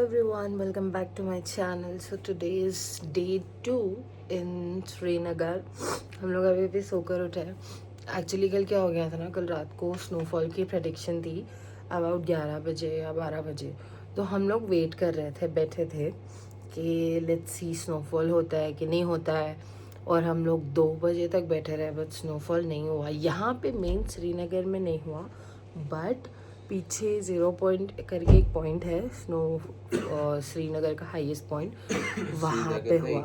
everyone, welcome back to my channel. So today is day 2 in Srinagar. हम लोग अभी भी सोकर उठे हैं. एक्चुअली कल क्या हो गया था ना, कल रात को स्नोफॉल की प्रेडिक्शन थी अबाउट 11 बजे या 12 बजे. तो हम लोग वेट कर रहे थे, बैठे थे कि लेट्स सी स्नोफॉल होता है कि नहीं होता है. और हम लोग 2 बजे तक बैठे रहे, बट स्नोफॉल नहीं हुआ. यहाँ पे मेन श्रीनगर में नहीं हुआ, बट पीछे 0 पॉइंट करके एक पॉइंट है स्नो श्रीनगर का हाईएस्ट पॉइंट, वहाँ पे हुआ.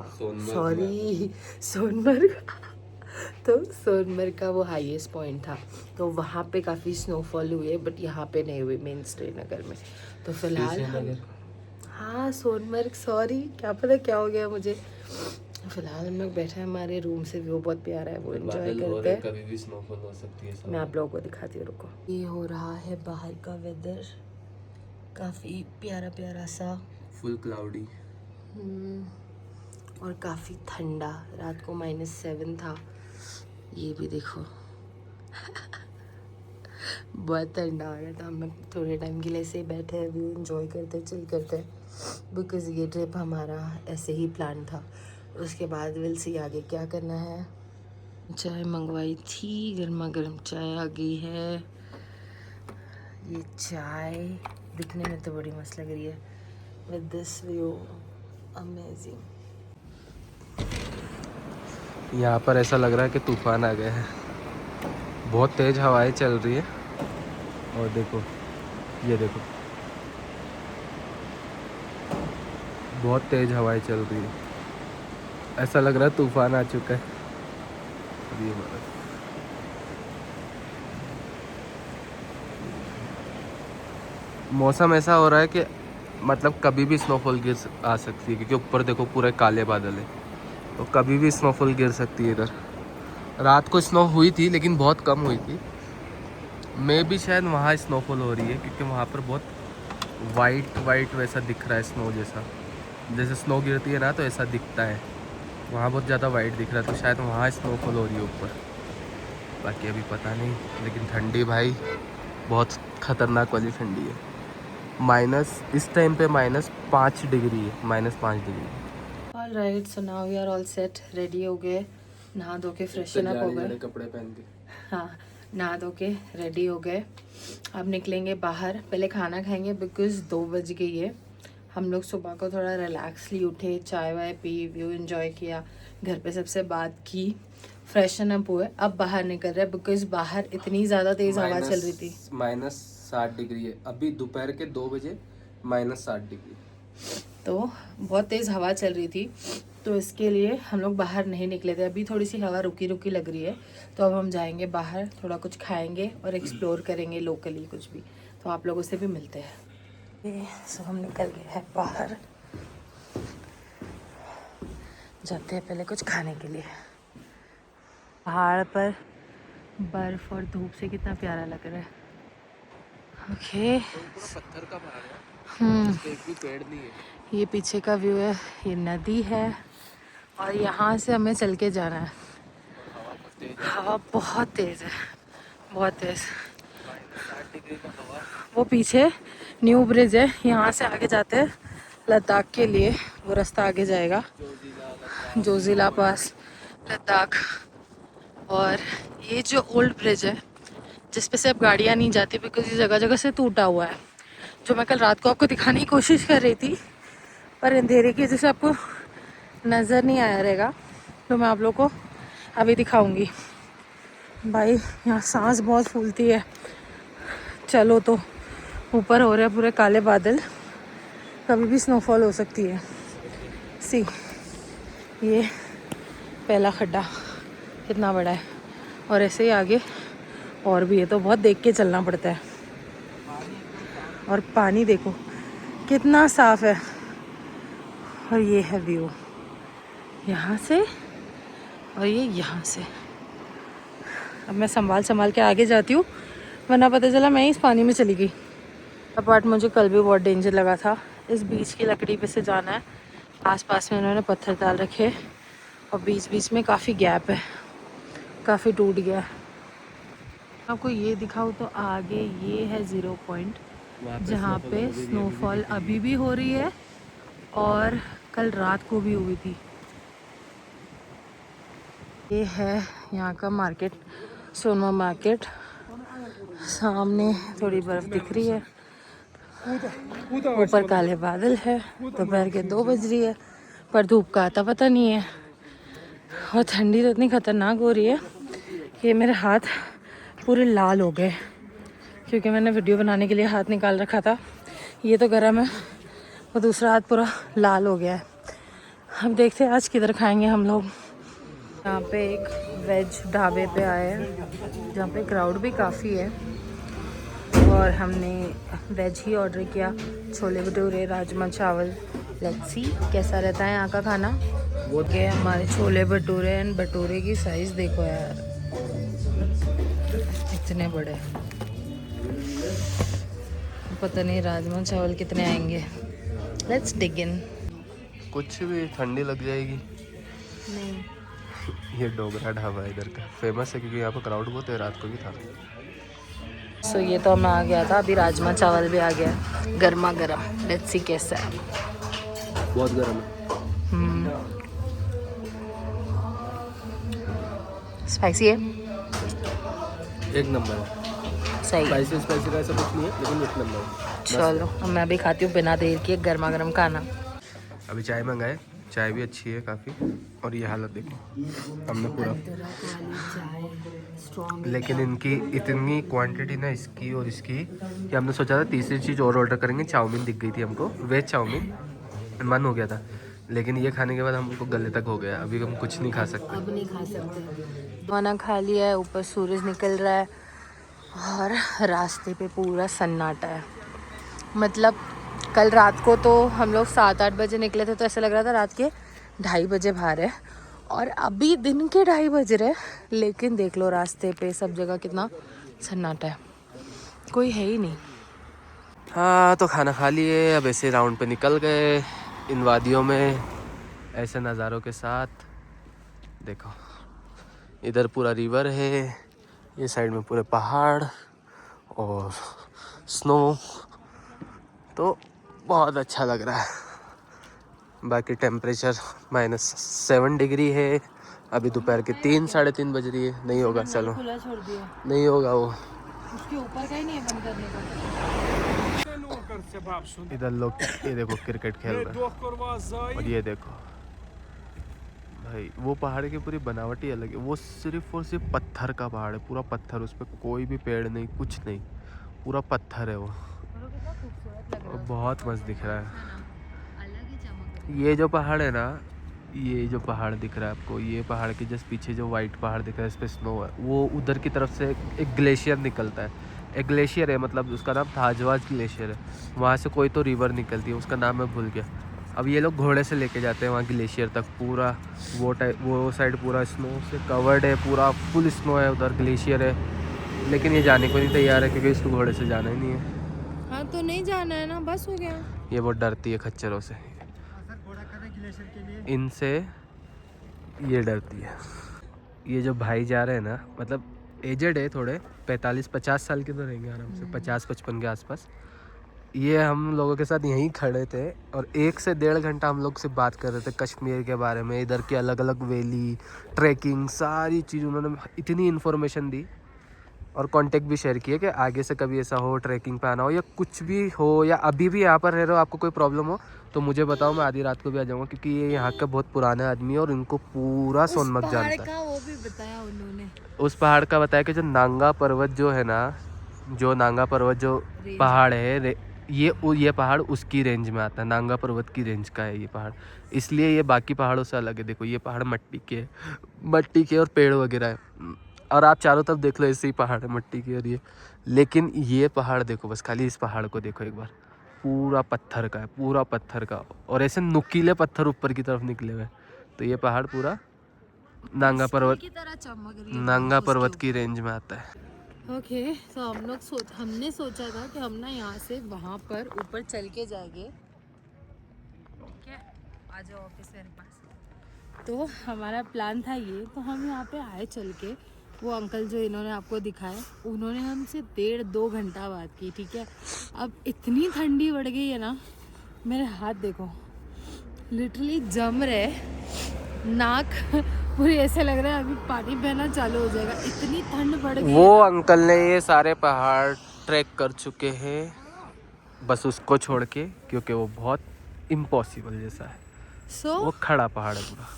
सॉरी, सोनमर्ग. तो सोनमर्ग का वो हाईएस्ट पॉइंट था, तो वहाँ पे काफ़ी स्नोफॉल हुई है, बट यहाँ पे नहीं हुई मेन श्रीनगर में. तो फिलहाल हम, हाँ सोनमर्ग, सॉरी क्या पता क्या हो गया मुझे. फिलहाल हम लोग बैठे हैं, हमारे रूम से व्यू बहुत प्यारा है, वो एंजॉय करते हैं. कभी भी स्नोफॉल हो सकती है. मैं आप लोगों को दिखाती हूँ, रुको. ये हो रहा है बाहर का वेदर, काफ़ी प्यारा प्यारा सा, फुल क्लाउडी और काफ़ी ठंडा. रात को -7 था. ये भी देखो बहुत ठंडा हो गया था. हम लोग थोड़े टाइम के लिए ऐसे ही बैठे हैं, व्यू एंजॉय करते, चिल करते, बिकॉज ये ट्रिप हमारा ऐसे ही प्लान था. उसके बाद विल सी आगे क्या करना है. चाय मंगवाई थी, गर्मा गर्म चाय आ गई है. ये चाय दिखने में तो बड़ी मस्त लग रही है विद दिस व्यू, अमेजिंग. यहाँ पर ऐसा लग रहा है कि तूफान आ गया है. बहुत तेज हवाएं चल रही है. और देखो, ये देखो, बहुत तेज हवाएं चल रही है. ऐसा लग रहा है तूफान आ चुका है. ये मौसम ऐसा हो रहा है कि मतलब कभी भी स्नोफॉल गिर आ सकती है, क्योंकि ऊपर देखो पूरे काले बादल है, तो कभी भी स्नोफॉल गिर सकती है इधर. रात को स्नो हुई थी, लेकिन बहुत कम हुई थी. मे भी शायद वहाँ स्नोफॉल हो रही है, क्योंकि वहाँ पर बहुत वाइट वैसा दिख रहा है, स्नो जैसा. जैसे स्नो गिरती है ना, तो ऐसा दिखता है. वहाँ बहुत ज़्यादा वाइट दिख रहा है, तो शायद वहाँ स्नोफॉल हो रही है ऊपर. बाकी अभी पता नहीं. लेकिन ठंडी भाई बहुत ख़तरनाक वाली ठंडी है. माइनस, इस टाइम पे -5 डिग्री है, -5 degree. All right, so now we are all set, ready हो गए, नहा धो के फ्रेशन अप हो गए. कपड़े पहन के, हाँ, नहा धो के रेडी हो गए. अब निकलेंगे बाहर, पहले खाना खाएंगे बिकॉज 2 बज गई है. हम लोग सुबह को थोड़ा रिलैक्सली उठे, चाय वाय पी, व्यू एंजॉय किया, घर पे सबसे बात की, फ्रेशन अप हुए. अब बाहर निकल रहे हैं बिकॉज बाहर इतनी ज़्यादा तेज़ हवा चल रही थी. -7 डिग्री है अभी, दोपहर के 2 बजे -7 डिग्री. तो बहुत तेज़ हवा चल रही थी, तो इसके लिए हम लोग बाहर नहीं निकले थे. अभी थोड़ी सी हवा रुकी रुकी लग रही है, तो अब हम जाएंगे बाहर, थोड़ा कुछ खाएंगे और एक्सप्लोर करेंगे लोकली कुछ भी. तो आप लोगों से भी मिलते हैं. सो हम निकल गए हैं बाहर, जाते हैं पहले कुछ खाने के लिए. पहाड़ पर बर्फ और धूप से कितना प्यारा लग रहा है. ओके, पत्थर का पहाड़ है, एक भी पेड़ नहीं है. ये पीछे का व्यू है, ये नदी है, और यहाँ से हमें चल के जाना है. हवा बहुत तेज़ है, बहुत तेज़. -7 डिग्री का हवा. वो पीछे न्यू ब्रिज है, यहाँ से आगे जाते हैं लद्दाख के लिए. वो रास्ता आगे जाएगा, जोजिला पास, लद्दाख. और ये जो ओल्ड ब्रिज है जिस पे से अब गाड़ियाँ नहीं जाती, बिकॉज ये जगह जगह से टूटा हुआ है, जो मैं कल रात को आपको दिखाने की कोशिश कर रही थी, पर अंधेरे की वजह से आपको नज़र नहीं आया रहेगा. तो मैं आप लोग को अभी दिखाऊंगी. भाई यहाँ सांस बहुत फूलती है. चलो, तो ऊपर हो रहे हैं पूरे काले बादल, कभी भी स्नोफॉल हो सकती है. सी, ये पहला खड्डा कितना बड़ा है, और ऐसे ही आगे और भी है, तो बहुत देख के चलना पड़ता है. और पानी देखो कितना साफ है. और ये है व्यू यहाँ से, और ये यहाँ से. अब मैं संभाल के आगे जाती हूँ, वरना पता चला मैं ही इस पानी में चली गई. अपार्ट मुझे कल भी बहुत डेंजर लगा था. इस बीच की लकड़ी पे से जाना है. आसपास में उन्होंने पत्थर डाल रखे, और बीच बीच में काफ़ी गैप है, काफ़ी टूट गया. आपको ये दिखाऊँ तो आगे ये है 0 पॉइंट, जहाँ पे स्नोफॉल अभी भी हो रही है और कल रात को भी हुई थी। ये है यहाँ का मार्केट, सोनमा मार्केट। सामने थोड़ी बर्फ दिख रही है, ऊपर काले बादल है, दोपहर के 2 बज रही है, पर धूप का आता पता नहीं है। और ठंडी तो इतनी खतरनाक हो रही है कि मेरे हाथ पूरे लाल हो गए, क्योंकि मैंने वीडियो बनाने के लिए हाथ निकाल रखा था। ये तो गर्म है, और दूसरा हाथ पूरा लाल हो गया है। अब देखते हैं आज किधर खाएंगे हम लोग। यहाँ पे एक वेज ढाबे पे आए हैं जहाँ पे क्राउड भी काफ़ी है, और हमने वेज ही ऑर्डर किया। छोले भटूरे, राजमा चावल। लेट्स सी कैसा रहता है यहाँ का खाना। वो के हमारे छोले भटूरे, एंड भटूरे की साइज़ देखो यार, इतने बड़े। पता नहीं राजमा चावल कितने आएंगे। लेट्स डिग इन। कुछ भी, ठंडी लग जाएगी। नहीं, ये डोगरा ढाबा इधर का फेमस है क्योंकि यहाँ पर क्राउड बहुत है, रात को भी था। सो ये तो हमें आ गया था, अभी राजमा चावल भी आ गया गर्मा गर्म। लेट्स सी कैसा है। बहुत गर्म है। स्पाइसी है, एक नंबर है। सही। स्पाइसी स्पाइसी का ऐसा कुछ नहीं है, लेकिन एक नंबर है। चलो अब मैं भी खाती हूँ बिना देर के गर्मा गर्म खाना। अभी चाय मंगाए, चाय भी अच्छी है काफ़ी। और ये हालत देखो, हमने पूरा, लेकिन इनकी इतनी क्वांटिटी ना इसकी और इसकी कि हमने सोचा था तीसरी चीज़ और ऑर्डर करेंगे। चाउमीन दिख गई थी हमको, वेज चाउमीन, मन हो गया था, लेकिन ये खाने के बाद हमको गले तक हो गया। अभी हम कुछ नहीं खा सकते, अब नहीं खा सकते। खाना खा लिया है, ऊपर सूरज निकल रहा है और रास्ते पे पूरा सन्नाटा है। मतलब कल रात को तो हम लोग 7-8 बजे निकले थे, तो ऐसा लग रहा था रात के 2:30 बजे बाहर है, और अभी दिन के 2:30 बज रहे। लेकिन देख लो रास्ते पे सब जगह कितना सन्नाटा है, कोई है ही नहीं। हाँ तो खाना खा लिए, अब ऐसे राउंड पे निकल गए इन वादियों में ऐसे नज़ारों के साथ। देखो इधर पूरा रिवर है, ये साइड में पूरे पहाड़ और स्नो, तो बहुत अच्छा लग रहा है। बाकी टेम्परेचर -7 डिग्री है। अभी दोपहर के 3-3:30 बज रही है। नहीं होगा, चलो खुला छोड़ दिया, नहीं होगा वो, उसके ऊपर का ही नहीं है बंद करने का। इधर लोग ये देखो क्रिकेट खेल रहे हैं, और ये देखो भाई वो पहाड़ की पूरी बनावट ही अलग है। वो सिर्फ और सिर्फ पत्थर का पहाड़ है, पूरा पत्थर, उस पर कोई भी पेड़ नहीं, कुछ नहीं, पूरा पत्थर है वो, और बहुत मस्त दिख रहा है। ये जो पहाड़ है ना, ये जो पहाड़ दिख रहा है आपको, ये पहाड़ के जस्ट पीछे जो वाइट पहाड़ दिख रहा है, इस पर स्नो है, वो उधर की तरफ से एक ग्लेशियर निकलता है। एक ग्लेशियर है, मतलब उसका नाम थाजवाज ग्लेशियर है। वहाँ से कोई तो रिवर निकलती है, उसका नाम मैं भूल गया। अब ये लोग घोड़े से लेके जाते हैं वहाँ ग्लेशियर तक, पूरा वो साइड पूरा स्नो से कवर्ड है, पूरा फुल स्नो है, उधर ग्लेशियर है। लेकिन ये जाने को नहीं तैयार है क्योंकि इसको घोड़े से जाना ही नहीं है। हाँ तो नहीं जाना है ना, बस हो गया। ये बहुत डरती है खच्चरों से, इनसे ये डरती है। ये जो भाई जा रहे हैं ना, मतलब एजेड है थोड़े, 45-50 साल के तो रहेंगे आराम से, 50-55 के आसपास। ये हम लोगों के साथ यहीं खड़े थे और 1 से 1.5 घंटा हम लोग से बात कर रहे थे कश्मीर के बारे में, इधर की अलग अलग वैली, ट्रैकिंग, सारी चीज़ उन्होंने इतनी इन्फॉर्मेशन दी और कांटेक्ट भी शेयर किए कि आगे से कभी ऐसा हो, ट्रैकिंग पे आना हो या कुछ भी हो, या अभी भी यहाँ पर रह रहे हो, आपको कोई प्रॉब्लम हो तो मुझे बताओ, मैं आधी रात को भी आ जाऊँगा, क्योंकि ये यहाँ का बहुत पुराने आदमी है और इनको पूरा सोनमर्ग जानता है। वो भी बताया उन्होंने, उस पहाड़ का बताया कि जो नांगा पर्वत जो है ना, जो नांगा पर्वत जो पहाड़ है, ये पहाड़ उसकी रेंज में आता है, नांगा पर्वत की रेंज का है ये पहाड़, इसलिए ये बाकी पहाड़ों से अलग है। देखो ये पहाड़ मट्टी के और पेड़ वगैरह है, और आप चारों तरफ देख लो ऐसे ही पहाड़ है मट्टी के, और ये, लेकिन ये पहाड़ देखो, बस खाली इस पहाड़ को देखो एक बार, पूरा पत्थर का है, पूरा पत्थर का, और ऐसे नुकीले पत्थर ऊपर की तरफ निकले हुए। तो ये पहाड़ पूरा नांगा पर्वत, नांगा पर्वत की रेंज में आता है। ओके तो हम लोग हमने सोचा था कि हम ना यहाँ से वहाँ पर ऊपर चल के जाएंगे। ठीक है, आ जाओ ऑफिस मेरे पास। तो हमारा प्लान था ये, तो हम यहाँ पे आए चल के, वो अंकल जो इन्होंने आपको दिखाया, उन्होंने हमसे 1.5-2 घंटा बात की, ठीक है। अब इतनी ठंडी बढ़ गई है ना, मेरे हाथ देखो लिटरली जम रहे, नाक पूरी ऐसे लग रहा है अभी पानी बहना चालू हो जाएगा, इतनी ठंड बढ़ गई वो है ना। अंकल ने ये सारे पहाड़ ट्रैक कर चुके हैं, बस उसको छोड़ के, क्योंकि वो बहुत इम्पॉसिबल जैसा है। सो वो खड़ा पहाड़ है पूरा।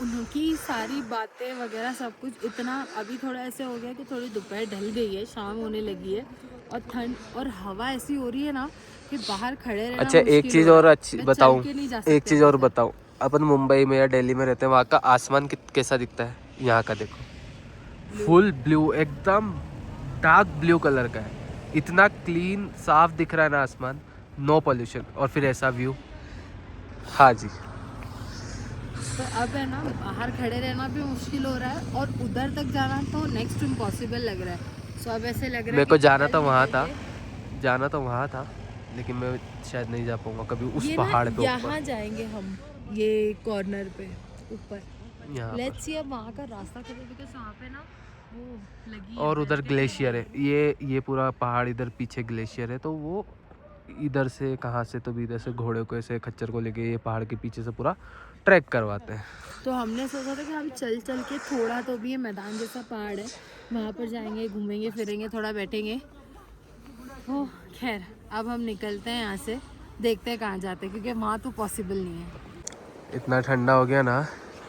उनकी सारी बातें वगैरह सब कुछ इतना, अभी थोड़ा ऐसे हो गया कि थोड़ी दोपहर ढल गई है, शाम होने लगी है, और ठंड और हवा ऐसी हो रही है ना कि बाहर खड़े रहना अच्छा, एक मुश्किल चीज़ हो और रहा है। अच्छी मैं चल बताऊं, के नहीं जा एक सकती चीज़ वहाँ और से। बताऊं, अपन मुंबई में या दिल्ली में रहते हैं, वहाँ का आसमान कैसा दिखता है, यहाँ का देखो फुल ब्लू, एकदम डार्क ब्लू कलर का है, इतना क्लीन साफ दिख रहा है ना आसमान, नो पोल्यूशन, और फिर ऐसा व्यू। हाँ जी। तो अब है ना बाहर खड़े रहना भी मुश्किल हो रहा है, और उधर तक जाना तो नेक्स्ट इम्पॉसिबल लग रहा है। सो अब ऐसे लग रहा है मेरे कि को जाना पैदल तो वहाँ निकल था, के जाना तो वहाँ था, लेकिन मैं शायद नहीं जा पाऊँगा कभी उस ये ना पहाड़ पे ऊपर। यहाँ जाएंगे हम, ये कॉर्नर पे ऊपर। यहाँ पर लेट्स सी अब वहाँ का रास्ता खुले, बिकॉज वहाँ पे ना वो लगी है और उधर बैरिकेड ग्लेशियर लगी है, है। ये पूरा पहाड़ इधर पीछे ग्लेशियर है, तो वो इधर से कहाँ से, तो भी इधर से घोड़े को ऐसे खच्चर को लेके ये पहाड़ के पीछे से पूरा ट्रैक करवाते हैं। तो हमने सोचा था कि हम चल चल के थोड़ा, तो भी ये मैदान जैसा पहाड़ है, वहाँ पर जाएंगे, घूमेंगे फिरेंगे, थोड़ा बैठेंगे। ओह खैर, अब हम निकलते हैं यहाँ से, देखते हैं कहाँ जाते हैं, क्योंकि वहाँ तो पॉसिबल नहीं है। इतना ठंडा हो गया ना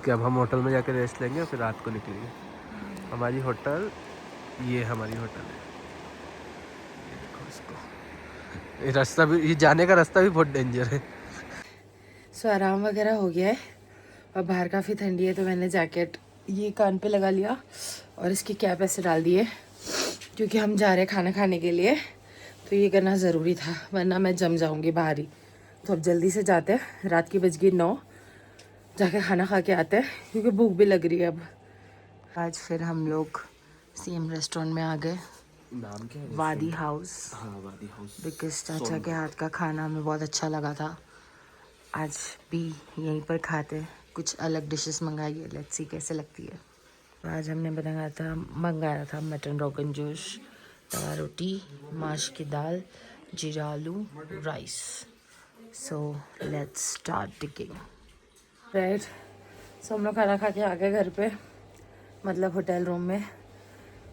कि अब हम होटल में जाके रेस्ट लेंगे और फिर रात को निकलेंगे। हमारी होटल, ये हमारी होटल है, ये देखो इसको, ये रास्ता भी, ये जाने का रास्ता भी बहुत डेंजर है। सो आराम वगैरह हो गया है, और बाहर काफ़ी ठंडी है, तो मैंने जैकेट ये कान पे लगा लिया और इसकी कैप ऐसे डाल दी है, क्योंकि हम जा रहे हैं खाना खाने के लिए, तो ये करना ज़रूरी था, वरना मैं जम जाऊंगी बाहर ही। तो अब जल्दी से जाते हैं, रात की बज गई 9, जाके खाना खा के आते हैं, क्योंकि भूख भी लग रही है अब। आज फिर हम लोग सेम रेस्टोरेंट में आ गए, नाम क्या है? वादी हाउस। हाँ, वादी हाउस। बिकॉज चाचा के हाथ का खाना हमें बहुत अच्छा लगा था, आज भी यहीं पर खाते, कुछ अलग डिशेस मंगाई है, लेट्स सी कैसे लगती है। आज हमने मंगाया था मटन रोगन जोश, तवा रोटी, माश की दाल, जीरा आलू, rice. So let's start ticking. Right, so हम लोग खाना खा के आ गए घर पे, मतलब होटल रूम में।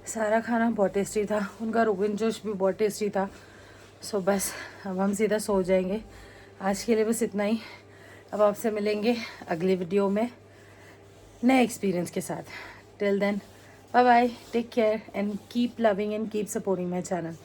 सारा खाना बहुत टेस्टी था, उनका रोगन जोश भी बहुत टेस्टी था। सो बस अब हम सीधा सो जाएंगे, आज के लिए बस इतना ही। अब आपसे मिलेंगे अगली वीडियो में नए एक्सपीरियंस के साथ। Till then, bye bye, take care and keep loving and keep supporting my channel.